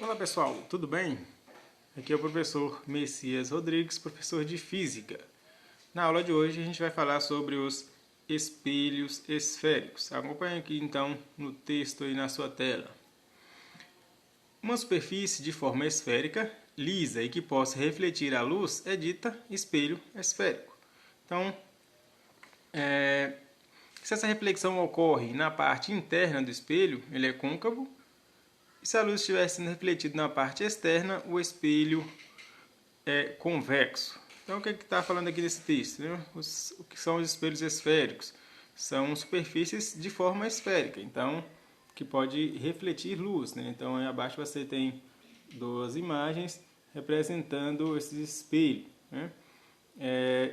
Olá pessoal, tudo bem? Aqui é o professor Messias Rodrigues, professor de Física. Na aula de hoje a gente vai falar sobre os espelhos esféricos. Acompanhe aqui então no texto aí na sua tela. Uma superfície de forma esférica, lisa e que possa refletir a luz é dita espelho esférico. Então, se essa reflexão ocorre na parte interna do espelho, ele é côncavo. E se a luz estivesse sendo refletida na parte externa, o espelho é convexo. Então, o que está falando aqui nesse texto? Né? O que são os espelhos esféricos? São superfícies de forma esférica, então, que pode refletir luz. Né? Então, aí abaixo você tem duas imagens representando esse espelho. Né?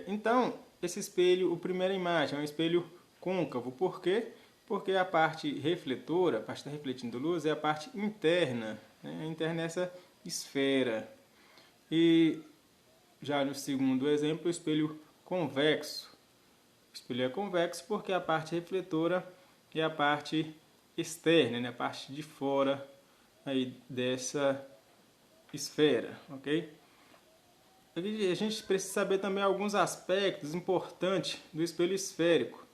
Então, esse espelho, a primeira imagem é um espelho côncavo. Por quê? Porque a parte refletora, a parte que está refletindo luz, é a parte interna, né? Interna é essa esfera. E já no segundo exemplo, o espelho convexo. O espelho é convexo porque a parte refletora é a parte externa, né? A parte de fora aí dessa esfera, ok? A gente precisa saber também alguns aspectos importantes do espelho esférico.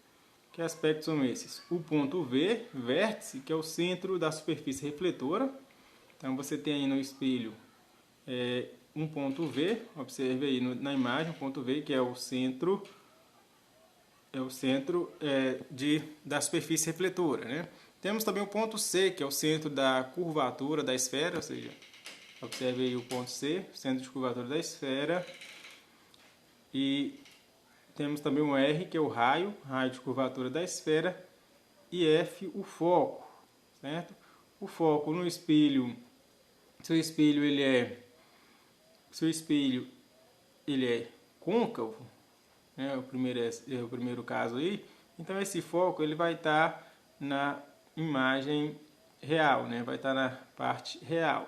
Que aspectos são esses? O ponto V, vértice, que é o centro da superfície refletora. Então você tem aí no espelho um ponto V, observe aí na imagem, o ponto V, que é o centro, da superfície refletora. Né? Temos também o ponto C, que é o centro da curvatura da esfera, ou seja, observe aí o ponto C, centro de curvatura da esfera. E temos também o R, que é o raio de curvatura da esfera, e F, o foco, certo? O foco no espelho, seu espelho ele é côncavo, né? O primeiro caso aí. Então esse foco ele vai estar na imagem real, né? Vai estar na parte real.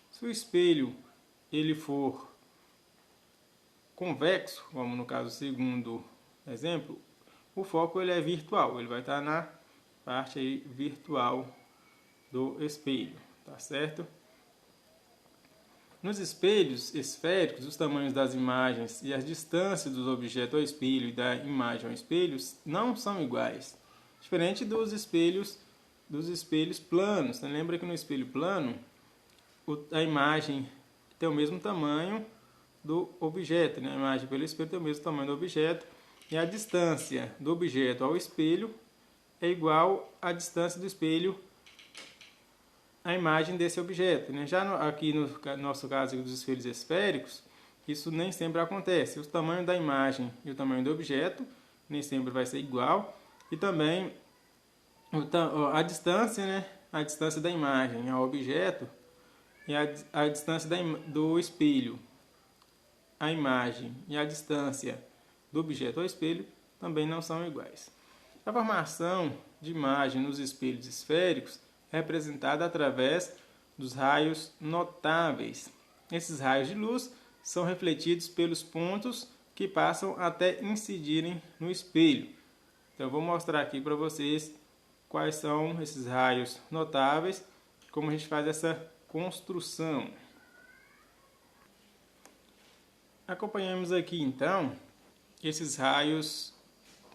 Se o espelho ele for convexo, como no caso segundo exemplo, o foco ele é virtual, ele vai estar na parte aí virtual do espelho, tá certo? Nos espelhos esféricos, os tamanhos das imagens e as distâncias dos objetos ao espelho e da imagem ao espelho não são iguais, diferente dos espelhos planos. Você lembra que no espelho plano a imagem tem o mesmo tamanho do objeto, né? A imagem pelo espelho tem o mesmo tamanho do objeto e a distância do objeto ao espelho é igual à distância do espelho à imagem desse objeto, né? Já aqui no nosso caso dos espelhos esféricos, isso nem sempre acontece. O tamanho da imagem e o tamanho do objeto nem sempre vai ser igual e também a distância, né? A distância da imagem ao objeto e a distância do espelho a imagem e a distância do objeto ao espelho também não são iguais. A formação de imagem nos espelhos esféricos é representada através dos raios notáveis. Esses raios de luz são refletidos pelos pontos que passam até incidirem no espelho. Então eu vou mostrar aqui para vocês quais são esses raios notáveis, como a gente faz essa construção. Acompanhamos aqui então esses raios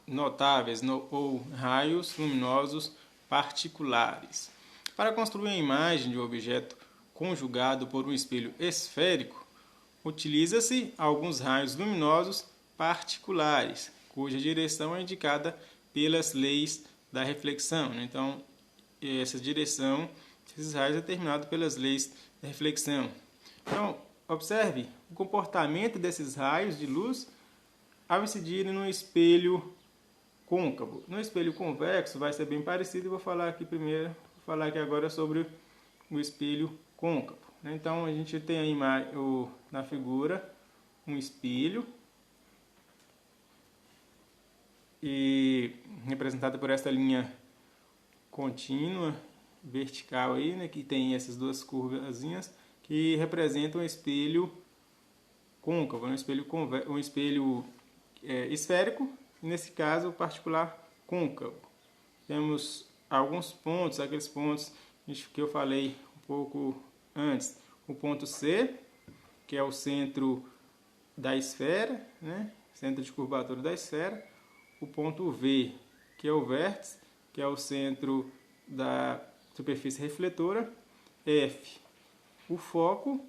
notáveis ou raios luminosos particulares. Para construir a imagem de um objeto conjugado por um espelho esférico, utiliza-se alguns raios luminosos particulares, cuja direção é indicada pelas leis da reflexão. Então, essa direção, esses raios é determinado pelas leis da reflexão. Então, observe o comportamento desses raios de luz ao incidirem no espelho côncavo. No espelho convexo vai ser bem parecido. Vou falar aqui agora sobre o espelho côncavo. Então a gente tem aí na figura um espelho e representado por essa linha contínua vertical aí, né, que tem essas duas curvazinhas que representam um espelho côncavo, um espelho esférico, nesse caso particular côncavo. Temos alguns pontos, aqueles pontos que eu falei um pouco antes o ponto C, que é o centro da esfera, né? Centro de curvatura da esfera, o ponto V, que é o vértice, que é o centro da superfície refletora, F, o foco,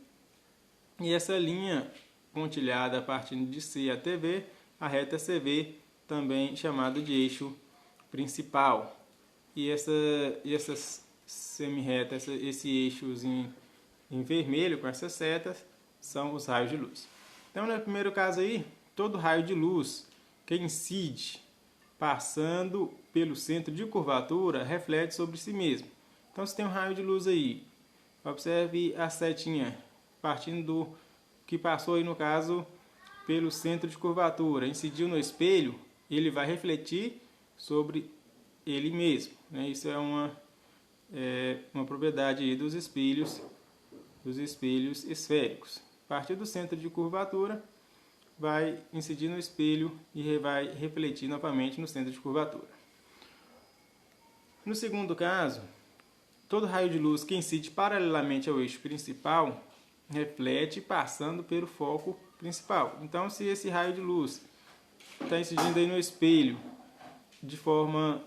e essa linha pontilhada partindo de C até V, a reta CV, também chamada de eixo principal. E essas semi-retas, esse eixos em vermelho com essas setas, são os raios de luz. Então, no primeiro caso aí, todo raio de luz que incide passando pelo centro de curvatura reflete sobre si mesmo. Então, se tem um raio de luz aí, observe a setinha partindo do que passou aí no caso pelo centro de curvatura, incidiu no espelho, ele vai refletir sobre ele mesmo, né? Isso é uma propriedade aí dos espelhos esféricos. A partir do centro de curvatura, vai incidir no espelho e vai refletir novamente no centro de curvatura. No segundo caso, todo raio de luz que incide paralelamente ao eixo principal reflete passando pelo foco principal. Então, se esse raio de luz está incidindo aí no espelho de forma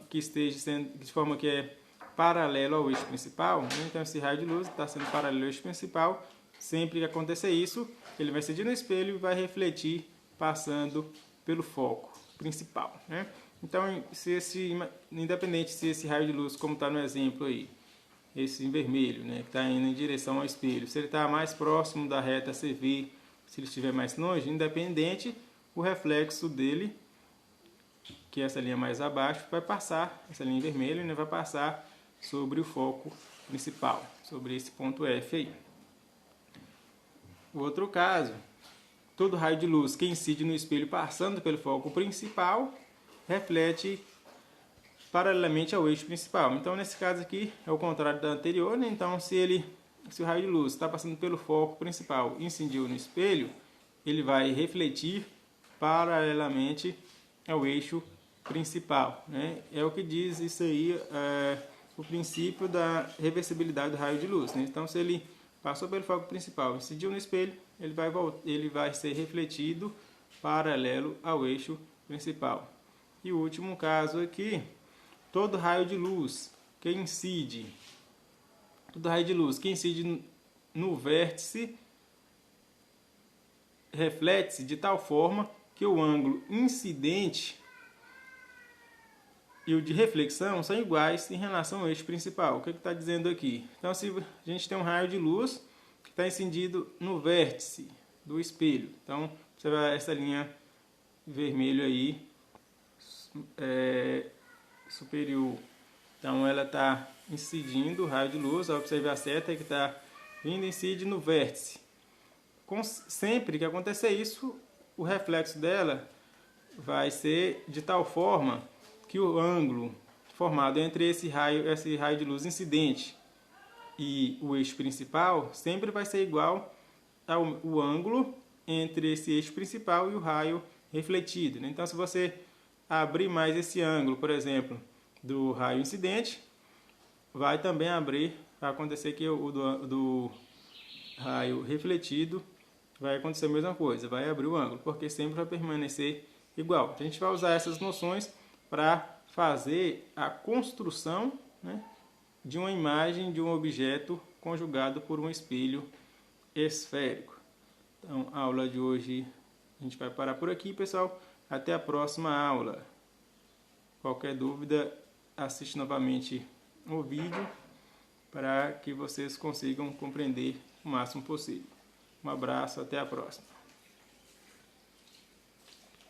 que é paralelo ao eixo principal, né? Então esse raio de luz está sendo paralelo ao eixo principal. Sempre que acontecer isso, ele vai incidir no espelho e vai refletir passando pelo foco principal, né? Então, independente se esse raio de luz, como está no exemplo aí, esse em vermelho, né, que está indo em direção ao espelho, se ele está mais próximo da reta CV, se ele estiver mais longe, independente, o reflexo dele, que é essa linha mais abaixo, vai passar, essa linha em vermelho, né, vai passar sobre o foco principal, sobre esse ponto F aí. O outro caso, todo raio de luz que incide no espelho passando pelo foco principal reflete paralelamente ao eixo principal. Então, nesse caso aqui, é o contrário da anterior, né? Então, se o raio de luz está passando pelo foco principal e incidiu no espelho, ele vai refletir paralelamente ao eixo principal, né? É o que diz isso aí, o princípio da reversibilidade do raio de luz, né? Então, se ele passou pelo foco principal, incidiu no espelho, ele vai ser refletido paralelo ao eixo principal. E o último caso aqui, todo raio de luz que incide no vértice reflete-se de tal forma que o ângulo incidente e o de reflexão são iguais em relação ao eixo principal. O que está dizendo aqui? Então, se a gente tem um raio de luz que está incidido no vértice do espelho, então você vai essa linha vermelha aí superior. Então, ela está incidindo o raio de luz. Observe a seta que está vindo e incide no vértice. Sempre que acontecer isso, o reflexo dela vai ser de tal forma que o ângulo formado entre esse raio de luz incidente e o eixo principal sempre vai ser igual ao ângulo entre esse eixo principal e o raio refletido, né? Então, se você abrir mais esse ângulo, por exemplo, do raio incidente, vai também acontecer que o do raio refletido vai acontecer a mesma coisa, vai abrir o ângulo, porque sempre vai permanecer igual. A gente vai usar essas noções para fazer a construção, né, de uma imagem de um objeto conjugado por um espelho esférico. Então, a aula de hoje a gente vai parar por aqui, pessoal. Até a próxima aula. Qualquer dúvida, assiste novamente o vídeo para que vocês consigam compreender o máximo possível. Um abraço, até a próxima.